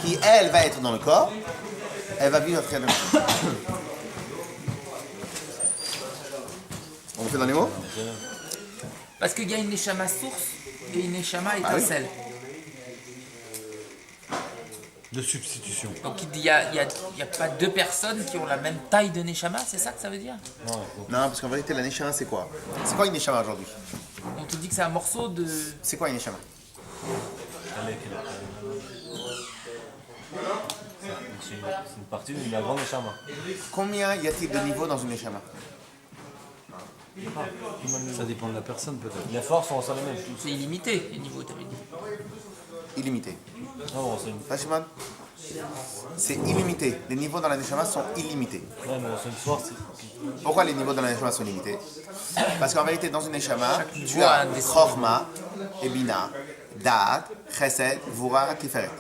qui elle va être dans le corps, elle va vivre très bien. On fait dans les mots? Parce qu'il y a une Neshama source et une Neshama étincelle. De substitution. Donc il n'y a pas deux personnes qui ont la même taille de Neshama, c'est ça que ça veut dire? Non, parce qu'en vérité, la Neshama, c'est quoi? C'est quoi une Neshama aujourd'hui? On te dit que c'est un morceau de... C'est quoi une Neshama? C'est une partie de la grande Neshama. Combien y a-t-il de niveaux dans une Neshama? Ça dépend de la personne peut-être. Les forces sont les mêmes. C'est illimité, les niveaux, t'avais dit. Illimité. Non, c'est une... Pas Shimon? C'est illimité. Les niveaux dans la Neshama sont illimités. Ouais, mais c'est une force. Pourquoi les niveaux dans la Neshama sont limités? Parce qu'en vérité, dans une Neshama, tu a as un des- Chorma, et Bina, Da'at, Chesed, Vura, Tiferet.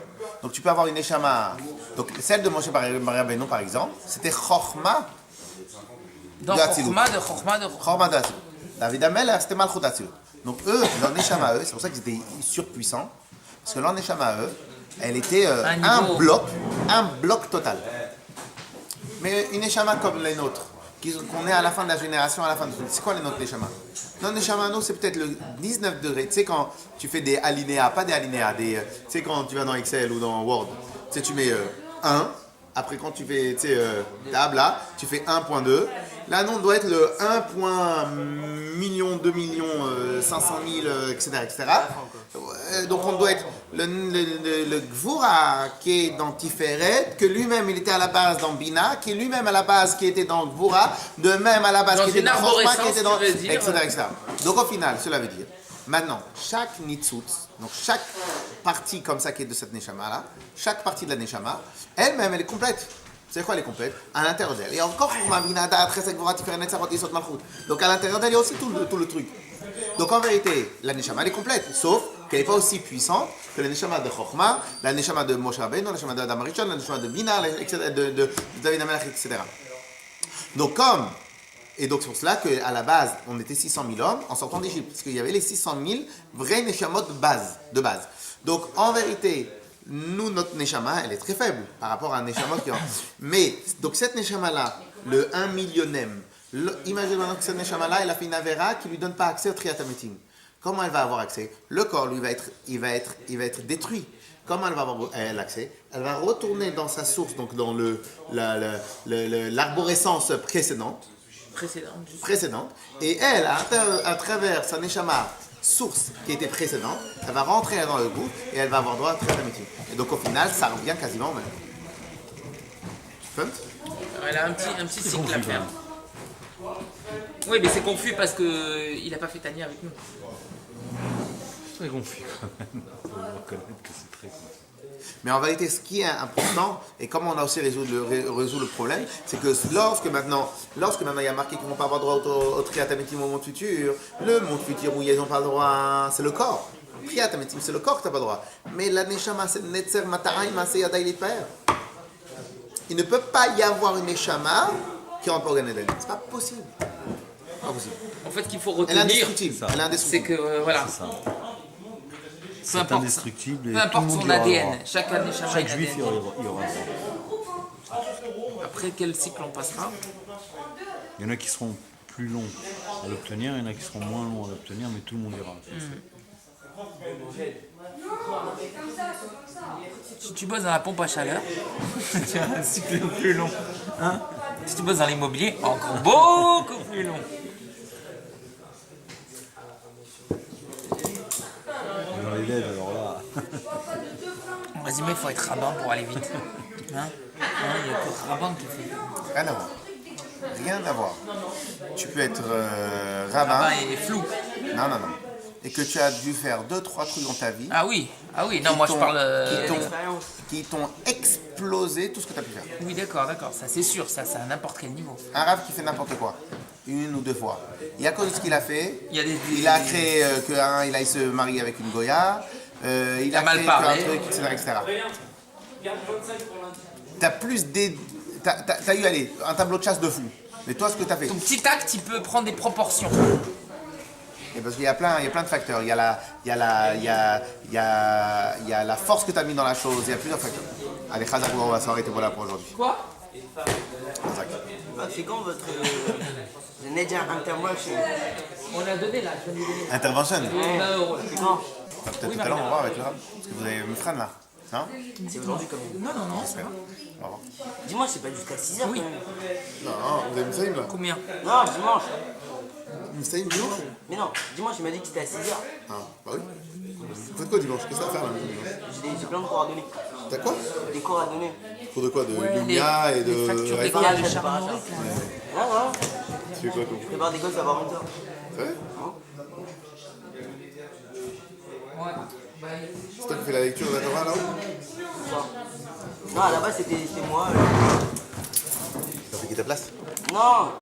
Donc tu peux avoir une Neshama. Donc celle de Moshe Rabbeinu par exemple, c'était Chorma Dans de Hatzilut. Chokhmah de Chorma de Hatzilut. David Amel, c'était Malchut Hatzilut. Donc eux, leur Neshama, eux, c'est pour ça qu'ils étaient surpuissants. Parce que leur Neshama, eux, elle était un bloc total. Mais une Neshama comme les nôtres, qu'on est à la fin de la génération, à la fin de... C'est quoi les nôtres Neshama? Notre Neshama, nous, c'est peut-être le 19 degrés. Tu sais, quand tu fais des alinéas, pas des alinéas, tu sais, quand tu vas dans Excel ou dans Word, tu sais, tu mets 1. Après, quand tu fais, tu sais, table, là, tu fais 1.2. Là, nous, on doit être le 1 million, 2 millions, 500 000, etc., etc. Donc, on doit être le Gvura qui est dans Tiferet, que lui-même, il était à la base dans Bina, qui est lui-même à la base qui était dans Gvura, de même à la base Dans qui était une dans Chorma, arborescence, qui était dans... tu veux dire. etc., etc. Donc, au final, cela veut dire, maintenant, chaque Nitzut, donc chaque partie comme ça qui est de cette Neshama-là, chaque partie de la Neshama, elle-même, elle est complète. C'est quoi elle est complète? À l'intérieur d'elle. Et encore, donc à l'intérieur d'elle, il y a aussi tout le truc. Donc en vérité, la Neshama, elle est complète, sauf qu'elle n'est pas aussi puissante que la Neshama de Chokhmah, la Neshama de Moshe Rabbeinu, la Neshama de Adam Rishon, la Neshama de Bina, de David Amelech, etc. Donc et donc c'est pour cela qu'à la base, on était 600 000 hommes en sortant d'Égypte, parce qu'il y avait les 600 000 vrais Neshamot de base. Donc en vérité, nous, notre Neshama, elle est très faible par rapport à un Neshama qui... Mais, donc cette Neshama-là, le 1 millionième, imaginez maintenant que cette Neshama-là, elle a fait une Avera qui ne lui donne pas accès au Triat HaMetim. Comment elle va avoir accès? Le corps, lui, il va être détruit. Comment elle va avoir l'accès? Elle va retourner dans sa source, donc dans l'arborescence précédente. Et elle, à travers sa Neshama source qui était précédente, elle va rentrer dans le groupe et elle va avoir droit à très amitié. Et donc au final, ça revient quasiment au même. Elle a un petit cycle à faire. Oui, mais c'est confus parce qu'il n'a pas fait Tania avec nous. Très confus quand même. Il faut reconnaître que c'est très confus. Mais en vérité, ce qui est important, et comment on a aussi résolu le problème, c'est que lorsque maintenant il y a marqué qu'ils ne vont pas avoir droit au Triat HaMetim au monde futur, le monde futur où ils n'ont pas le droit, c'est le corps. Triat HaMetim, c'est le corps que tu n'as pas le droit. Mais la Neshama, c'est Netzer Matarai Maseh Yadai Litpaer. Il ne peut pas y avoir une Neshama qui rentre pas au Gan Eden. C'est pas possible. Pas possible. En fait, qu'il faut Elle est retenir, indestructible. c'est que, voilà, C'est ça. peu C'est importe, indestructible. peu importe son ADN, chaque année, Chaque juif, il y aura droit. Après quel cycle on passera? Il y en a qui seront plus longs à l'obtenir, il y en a qui seront moins longs à l'obtenir, mais tout le monde ira. Si tu bosses dans la pompe à chaleur, tu as un cycle plus long. Hein? Si tu bosses dans l'immobilier, encore beaucoup plus long. Dans les LED, alors là. En résumé, il faut être rabbin pour aller vite. Hein? Il n'y a que rabbin qui fait. Rien à voir. Rien à voir. Tu peux être rabbin. Rabbin est flou. Non. Et que tu as dû faire 2-3 trucs dans ta vie. Ah oui, non, moi je parle d'expérience. Qui t'ont explosé tout ce que tu as pu faire. Oui, d'accord, ça c'est sûr, ça c'est à n'importe quel niveau. Un rave qui fait n'importe quoi, 1 ou 2 fois. Et à cause de ce qu'il a fait, Il y a des- il a créé qu'il aille se marier avec une Goya, il a mal créé parlé. un truc, etc. T'as eu, un tableau de chasse de fou. Mais toi, ce que t'as fait, Ton petit acte, il peut prendre des proportions. Et parce qu'il y a plein de facteurs. Il y a la force que tu as mis dans la chose. Il y a plusieurs facteurs. Allez, Khazak, on va s'arrêter voilà pour aujourd'hui. Quoi? Khazak. C'est quand votre Nedja Intervention? On a donné là, je viens de lui donner. Intervention. 20 euros. C'est quand? Peut-être tout à l'heure, on va voir avec le rab. Parce que vous avez une frane là. Non? C'est aujourd'hui quand même. Non, non, non. J'espère. On va voir. Dimanche, c'est pas jusqu'à 6h Oui. quand même. Non, vous avez Moussaïm là? Combien? Non, dimanche. Moussaïm dimanche? Mais non, dimanche, il m'a dit que c'était à 6h. Ah, bah oui. Vous faites quoi dimanche? Qu'est-ce que ça va faire là dimanche? J'ai plein de cours à donner. T'as quoi? Des cours à donner. Cours de quoi? De Lumia et de. les factures Ouais. légales de Ouais, Charles-Henri. ouais. Tu fais quoi toi? Je prépare des gosses à 20h. C'est vrai? Ouais. C'est toi qui fais la lecture de la Torah là-haut? Non, à la base, c'était moi. T'as pris ta place? Non.